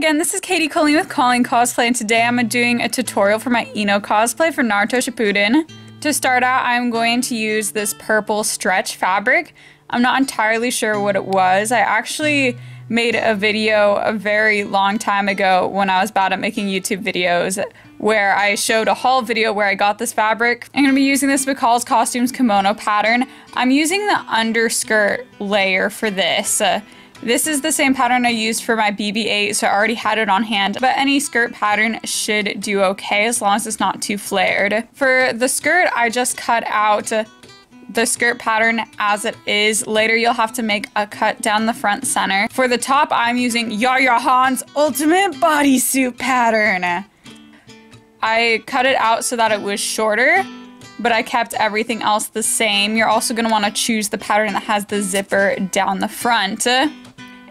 again, this is Colleen with Colleen Cosplay, and today I'm doing a tutorial for my Ino cosplay for Naruto Shippuden. To start out, I'm going to use this purple stretch fabric. I'm not entirely sure what it was. I actually made a video a very long time ago when I was bad at making YouTube videos where I showed a haul video where I got this fabric. I'm going to be using this McCall's Costumes kimono pattern. I'm using the underskirt layer for this. This is the same pattern I used for my BB-8, so I already had it on hand, but any skirt pattern should do okay as long as it's not too flared. For the skirt, I just cut out the skirt pattern as it is. Later, you'll have to make a cut down the front center. For the top, I'm using Yaya Han's Ultimate Bodysuit pattern. I cut it out so that it was shorter, but I kept everything else the same. You're also going to want to choose the pattern that has the zipper down the front.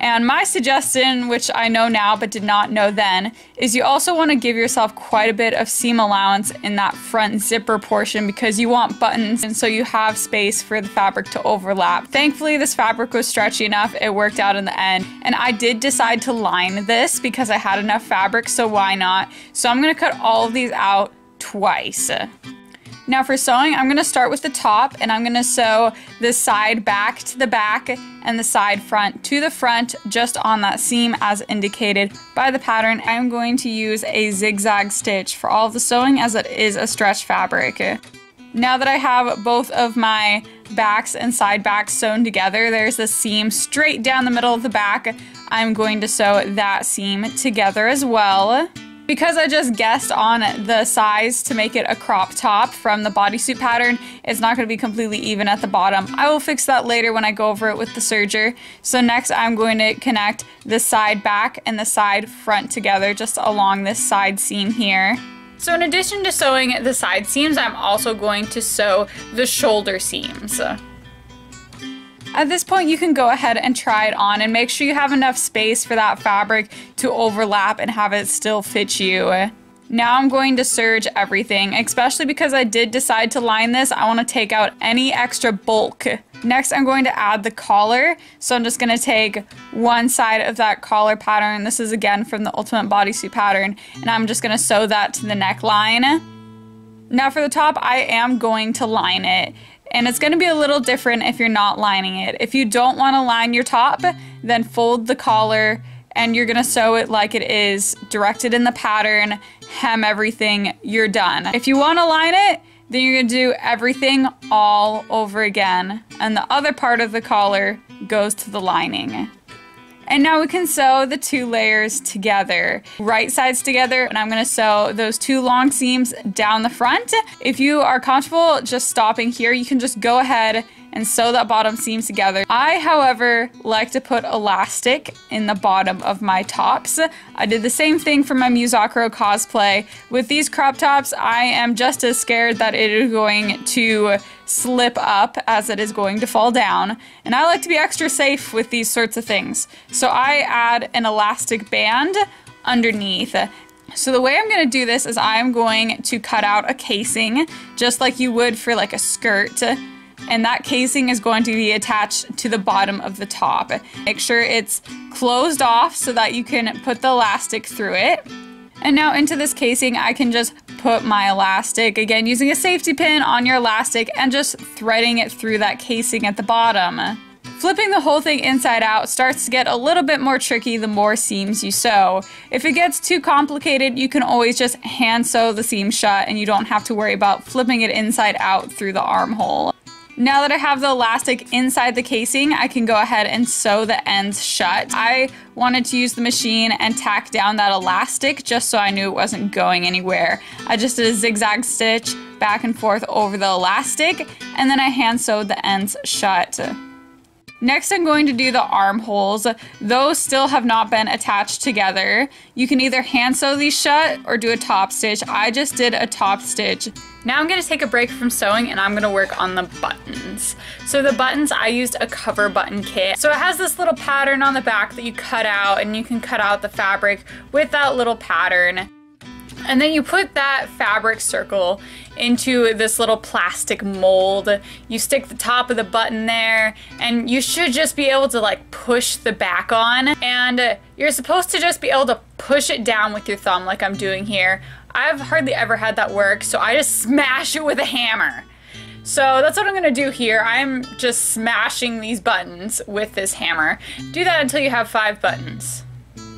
And my suggestion, which I know now but did not know then, is you also want to give yourself quite a bit of seam allowance in that front zipper portion because you want buttons and so you have space for the fabric to overlap. Thankfully, this fabric was stretchy enough, it worked out in the end. And I did decide to line this because I had enough fabric, so why not? So I'm going to cut all of these out twice. Now for sewing, I'm going to start with the top and I'm going to sew the side back to the back and the side front to the front just on that seam as indicated by the pattern. I'm going to use a zigzag stitch for all of the sewing as it is a stretch fabric. Now that I have both of my backs and side backs sewn together, there's a seam straight down the middle of the back. I'm going to sew that seam together as well. Because I just guessed on the size to make it a crop top from the bodysuit pattern, it's not going to be completely even at the bottom. I will fix that later when I go over it with the serger. So next I'm going to connect the side back and the side front together just along this side seam here. So in addition to sewing the side seams, I'm also going to sew the shoulder seams. At this point, you can go ahead and try it on and make sure you have enough space for that fabric to overlap and have it still fit you. Now I'm going to serge everything, especially because I did decide to line this. I want to take out any extra bulk. Next, I'm going to add the collar. So I'm just going to take one side of that collar pattern. This is again from the Ultimate Bodysuit pattern, and I'm just going to sew that to the neckline. Now for the top, I am going to line it. And it's going to be a little different if you're not lining it. If you don't want to line your top, then fold the collar and you're going to sew it like it is directed in the pattern, hem everything, you're done. If you want to line it, then you're going to do everything all over again. And the other part of the collar goes to the lining. And now we can sew the two layers together, right sides together, and I'm going to sew those two long seams down the front. If you are comfortable just stopping here, you can just go ahead and sew that bottom seams together. I, however, like to put elastic in the bottom of my tops. I did the same thing for my Musakuro cosplay. With these crop tops, I am just as scared that it is going to slip up as it is going to fall down. And I like to be extra safe with these sorts of things. So I add an elastic band underneath. So the way I'm going to do this is I'm going to cut out a casing, just like you would for like a skirt. And that casing is going to be attached to the bottom of the top. Make sure it's closed off so that you can put the elastic through it. And now into this casing, I can just put my elastic, again using a safety pin on your elastic and just threading it through that casing at the bottom. Flipping the whole thing inside out starts to get a little bit more tricky the more seams you sew. If it gets too complicated, you can always just hand sew the seam shut and you don't have to worry about flipping it inside out through the armhole. Now that I have the elastic inside the casing, I can go ahead and sew the ends shut. I wanted to use the machine and tack down that elastic just so I knew it wasn't going anywhere. I just did a zigzag stitch back and forth over the elastic, and then I hand sewed the ends shut. Next, I'm going to do the armholes. Those still have not been attached together. You can either hand sew these shut or do a top stitch. I just did a top stitch. Now I'm going to take a break from sewing and I'm going to work on the buttons. So the buttons, I used a cover button kit. So it has this little pattern on the back that you cut out, and you can cut out the fabric with that little pattern. And then you put that fabric circle into this little plastic mold. You stick the top of the button there, and you should just be able to like push the back on. And you're supposed to just be able to push it down with your thumb like I'm doing here. I've hardly ever had that work, so I just smash it with a hammer. So that's what I'm gonna do here. I'm just smashing these buttons with this hammer. Do that until you have 5 buttons.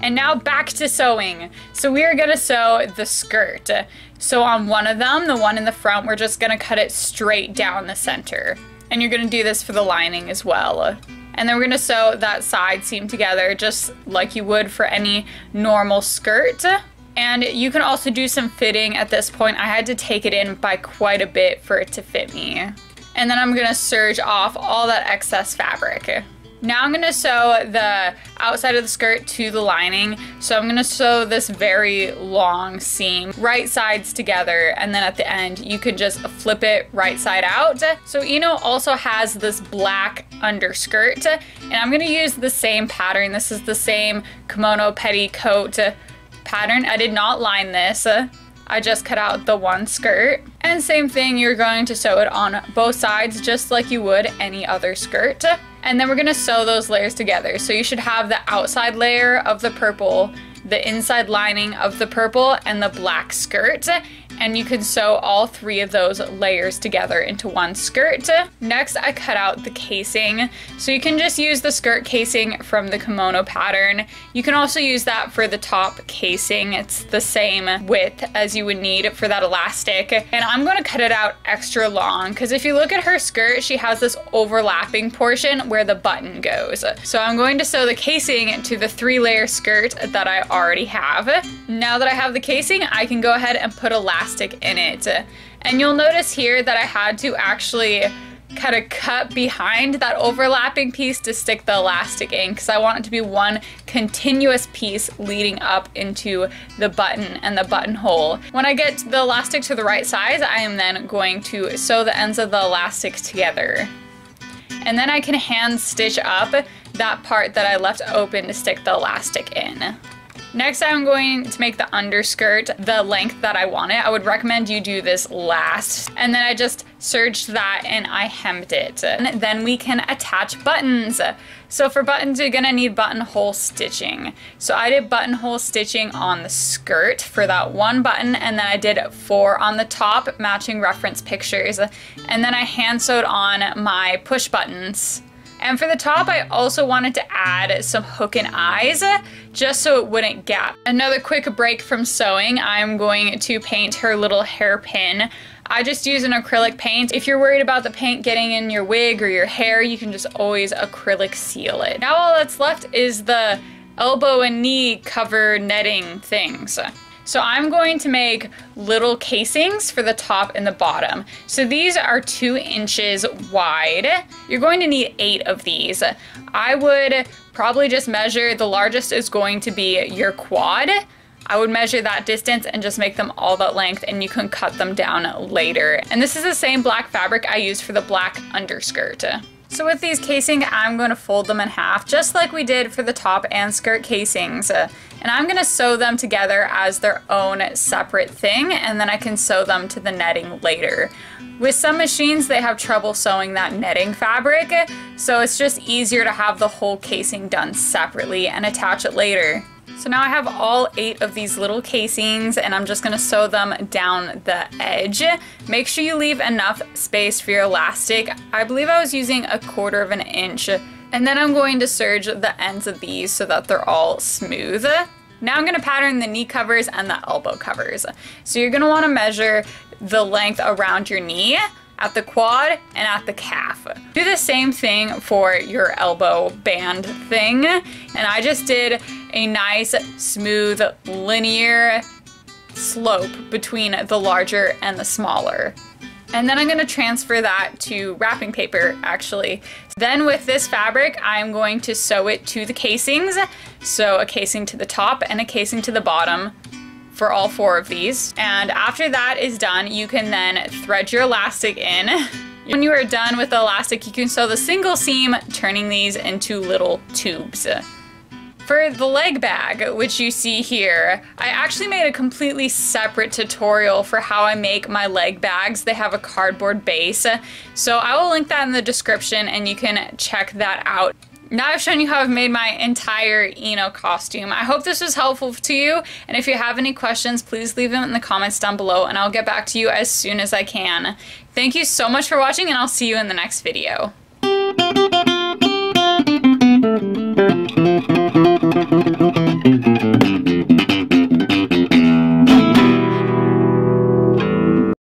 And now back to sewing. So we are gonna sew the skirt. So on one of them, the one in the front, we're just gonna cut it straight down the center. And you're gonna do this for the lining as well. And then we're gonna sew that side seam together just like you would for any normal skirt. And you can also do some fitting at this point. I had to take it in by quite a bit for it to fit me. And then I'm gonna serge off all that excess fabric. Now I'm gonna sew the outside of the skirt to the lining. So I'm gonna sew this very long seam, right sides together, and then at the end you can just flip it right side out. So Ino also has this black underskirt, and I'm gonna use the same pattern. This is the same kimono petticoat pattern. I did not line this. I just cut out the one skirt. And same thing, you're going to sew it on both sides just like you would any other skirt. And then we're gonna sew those layers together. So you should have the outside layer of the purple, the inside lining of the purple, and the black skirt. And you can sew all 3 of those layers together into one skirt. Next, I cut out the casing. So you can just use the skirt casing from the kimono pattern. You can also use that for the top casing. It's the same width as you would need for that elastic. And I'm gonna cut it out extra long, because if you look at her skirt, she has this overlapping portion where the button goes. So I'm going to sew the casing to the 3-layer skirt that I already have. Now that I have the casing, I can go ahead and put elastic in it. And you'll notice here that I had to actually kind of cut behind that overlapping piece to stick the elastic in, because I want it to be one continuous piece leading up into the button and the buttonhole. When I get the elastic to the right size, I am then going to sew the ends of the elastic together. And then I can hand stitch up that part that I left open to stick the elastic in. Next, I'm going to make the underskirt the length that I want it. I would recommend you do this last. And then I just serged that and I hemmed it. And then we can attach buttons. So for buttons, you're gonna need buttonhole stitching. So I did buttonhole stitching on the skirt for that one button, and then I did 4 on the top, matching reference pictures. And then I hand sewed on my push buttons. And for the top, I also wanted to add some hook and eyes, just so it wouldn't gap. Another quick break from sewing, I'm going to paint her little hairpin. I just use an acrylic paint. If you're worried about the paint getting in your wig or your hair, you can just always acrylic seal it. Now all that's left is the elbow and knee cover netting things. So I'm going to make little casings for the top and the bottom. So these are 2 inches wide. You're going to need 8 of these. I would probably just measure, the largest is going to be your quad. I would measure that distance and just make them all that length, and you can cut them down later. And this is the same black fabric I used for the black underskirt. So with these casing, I'm going to fold them in half, just like we did for the top and skirt casings. And I'm going to sew them together as their own separate thing, and then I can sew them to the netting later. With some machines, they have trouble sewing that netting fabric, so it's just easier to have the whole casing done separately and attach it later. So now I have all 8 of these little casings, and I'm just gonna sew them down the edge. Make sure you leave enough space for your elastic. I believe I was using 1/4 of an inch. And then I'm going to serge the ends of these so that they're all smooth. Now I'm gonna pattern the knee covers and the elbow covers. So you're gonna wanna measure the length around your knee, at the quad, and at the calf. Do the same thing for your elbow band thing. And I just did a nice, smooth, linear slope between the larger and the smaller. And then I'm gonna transfer that to wrapping paper, actually. Then with this fabric, I'm going to sew it to the casings. So a casing to the top and a casing to the bottom for all 4 of these. And after that is done, you can then thread your elastic in. When you are done with the elastic, you can sew the single seam, turning these into little tubes. For the leg bag, which you see here, I actually made a completely separate tutorial for how I make my leg bags. They have a cardboard base. So I will link that in the description and you can check that out. Now I've shown you how I've made my entire Ino costume. I hope this was helpful to you, and if you have any questions, please leave them in the comments down below, and I'll get back to you as soon as I can. Thank you so much for watching, and I'll see you in the next video.